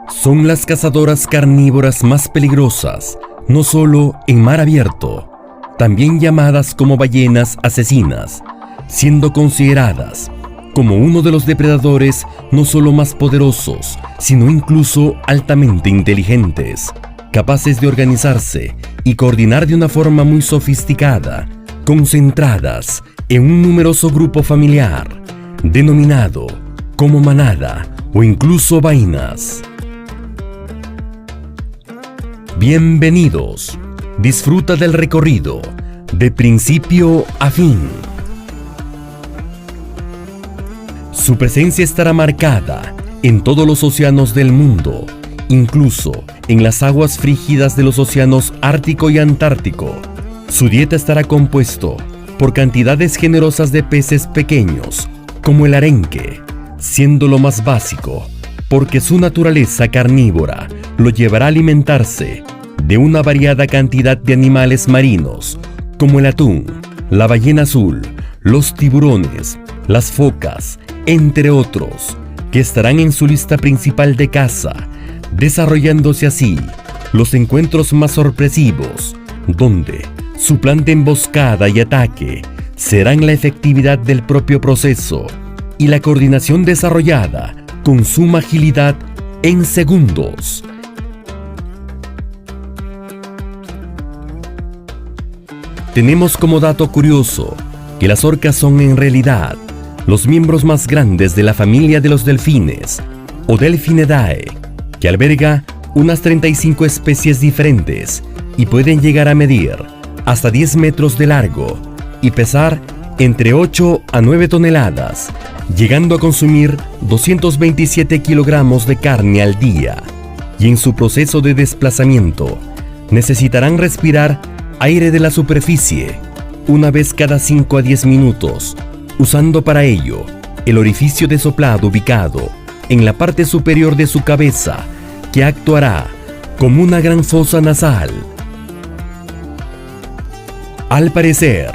Son las cazadoras carnívoras más peligrosas, no solo en mar abierto, también llamadas como ballenas asesinas, siendo consideradas como uno de los depredadores no solo más poderosos, sino incluso altamente inteligentes, capaces de organizarse y coordinar de una forma muy sofisticada, concentradas en un numeroso grupo familiar, denominado como manada o incluso vainas. Bienvenidos, disfruta del recorrido, de principio a fin. Su presencia estará marcada en todos los océanos del mundo, incluso en las aguas frígidas de los océanos Ártico y Antártico. Su dieta estará compuesto por cantidades generosas de peces pequeños, como el arenque, siendo lo más básico, porque su naturaleza carnívora lo llevará a alimentarse de una variada cantidad de animales marinos, como el atún, la ballena azul, los tiburones, las focas, entre otros, que estarán en su lista principal de caza, desarrollándose así los encuentros más sorpresivos, donde su plan de emboscada y ataque serán la efectividad del propio proceso y la coordinación desarrollada con suma agilidad en segundos. Tenemos como dato curioso que las orcas son en realidad los miembros más grandes de la familia de los delfines, o Delphinidae, que alberga unas 35 especies diferentes y pueden llegar a medir hasta 10 metros de largo y pesar entre 8 a 9 toneladas, llegando a consumir 227 kilogramos de carne al día, y en su proceso de desplazamiento necesitarán respirar aire de la superficie una vez cada 5 a 10 minutos, usando para ello el orificio de soplado ubicado en la parte superior de su cabeza, que actuará como una gran fosa nasal. Al parecer,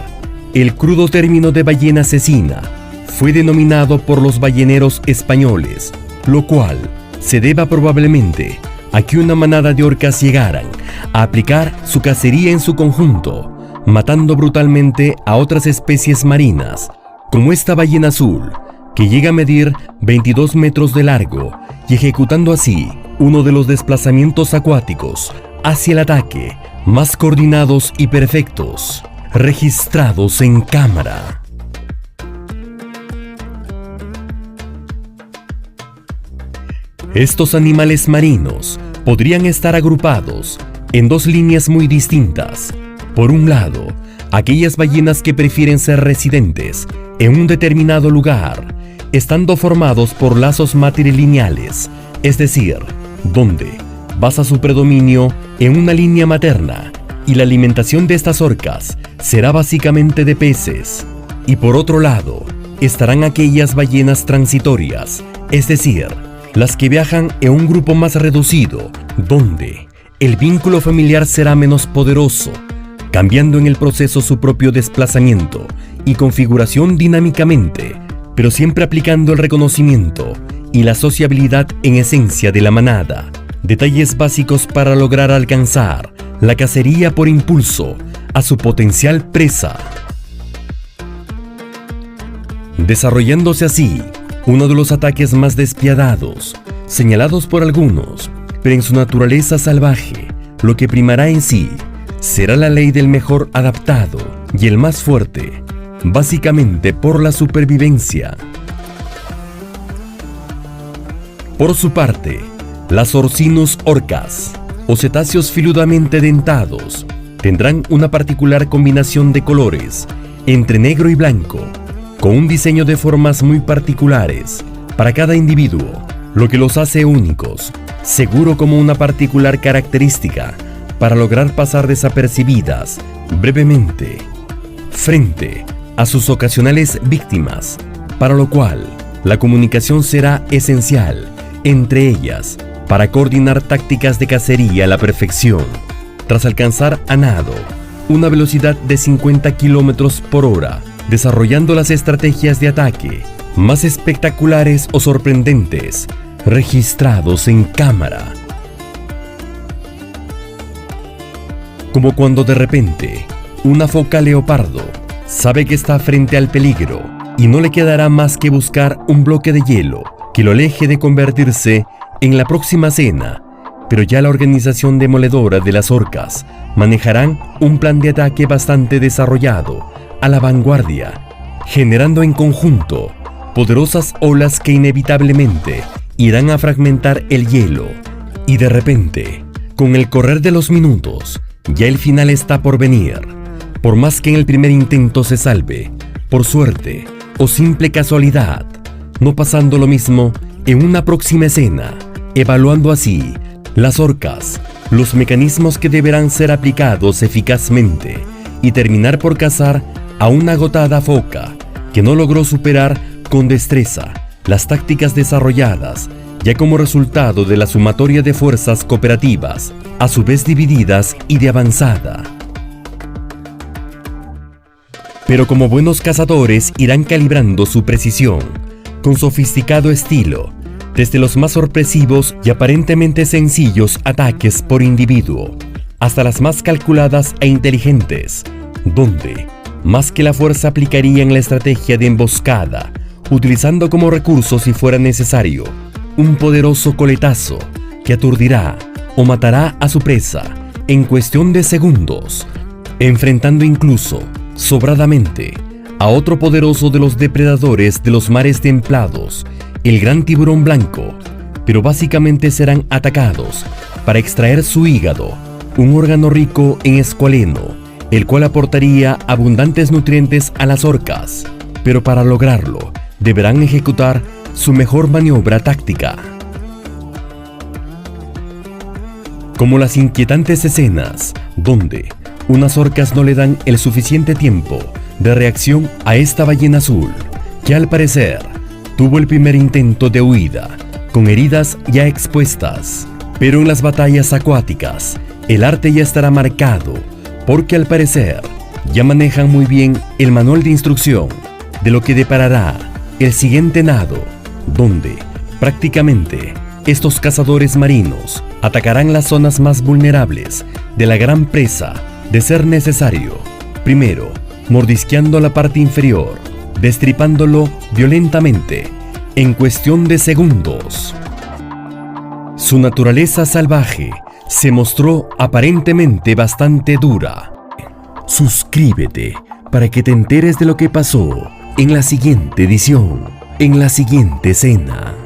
el crudo término de ballena asesina fue denominado por los balleneros españoles, lo cual se deba probablemente a que una manada de orcas llegaran a aplicar su cacería en su conjunto, matando brutalmente a otras especies marinas, como esta ballena azul, que llega a medir 22 metros de largo, y ejecutando así uno de los desplazamientos acuáticos hacia el ataque más coordinados y perfectos, registrados en cámara. Estos animales marinos podrían estar agrupados en dos líneas muy distintas. Por un lado, aquellas ballenas que prefieren ser residentes en un determinado lugar, estando formados por lazos matrilineales, es decir, donde basa su predominio en una línea materna, y la alimentación de estas orcas será básicamente de peces. Y por otro lado, estarán aquellas ballenas transitorias, es decir, las que viajan en un grupo más reducido, donde el vínculo familiar será menos poderoso, cambiando en el proceso su propio desplazamiento y configuración dinámicamente, pero siempre aplicando el reconocimiento y la sociabilidad en esencia de la manada, detalles básicos para lograr alcanzar la cacería por impulso a su potencial presa, desarrollándose así uno de los ataques más despiadados, señalados por algunos, pero en su naturaleza salvaje, lo que primará en sí será la ley del mejor adaptado y el más fuerte, básicamente por la supervivencia. Por su parte, las Orcinus orcas, o cetáceos filudamente dentados, tendrán una particular combinación de colores entre negro y blanco, con un diseño de formas muy particulares para cada individuo, lo que los hace únicos, seguro como una particular característica para lograr pasar desapercibidas brevemente frente a sus ocasionales víctimas, para lo cual la comunicación será esencial entre ellas para coordinar tácticas de cacería a la perfección, tras alcanzar a nado una velocidad de 50 km por hora, desarrollando las estrategias de ataque más espectaculares o sorprendentes, registrados en cámara. Como cuando de repente una foca leopardo sabe que está frente al peligro y no le quedará más que buscar un bloque de hielo que lo aleje de convertirse en la próxima cena, pero ya la organización demoledora de las orcas manejarán un plan de ataque bastante desarrollado, a la vanguardia, generando en conjunto poderosas olas que inevitablemente irán a fragmentar el hielo. Y de repente, con el correr de los minutos, ya el final está por venir. Por más que en el primer intento se salve, por suerte o simple casualidad, no pasando lo mismo en una próxima escena, evaluando así las orcas, los mecanismos que deberán ser aplicados eficazmente y terminar por cazar a una agotada foca que no logró superar con destreza las tácticas desarrolladas ya como resultado de la sumatoria de fuerzas cooperativas, a su vez divididas y de avanzada. Pero como buenos cazadores irán calibrando su precisión, con sofisticado estilo, desde los más sorpresivos y aparentemente sencillos ataques por individuo, hasta las más calculadas e inteligentes, donde, más que la fuerza aplicarían la estrategia de emboscada, utilizando como recurso si fuera necesario, un poderoso coletazo que aturdirá o matará a su presa en cuestión de segundos, enfrentando incluso, sobradamente, a otro poderoso de los depredadores de los mares templados, el gran tiburón blanco, pero básicamente serán atacados para extraer su hígado, un órgano rico en escualeno, el cual aportaría abundantes nutrientes a las orcas, pero para lograrlo deberán ejecutar su mejor maniobra táctica. Como las inquietantes escenas donde unas orcas no le dan el suficiente tiempo de reacción a esta ballena azul, que al parecer tuvo el primer intento de huida, con heridas ya expuestas. Pero en las batallas acuáticas, el arte ya estará marcado, porque al parecer ya manejan muy bien el manual de instrucción de lo que deparará el siguiente nado, donde prácticamente estos cazadores marinos atacarán las zonas más vulnerables de la gran presa, de ser necesario, primero mordisqueando la parte inferior, destripándolo violentamente en cuestión de segundos. Su naturaleza salvaje se mostró aparentemente bastante dura. Suscríbete para que te enteres de lo que pasó en la siguiente edición, en la siguiente escena.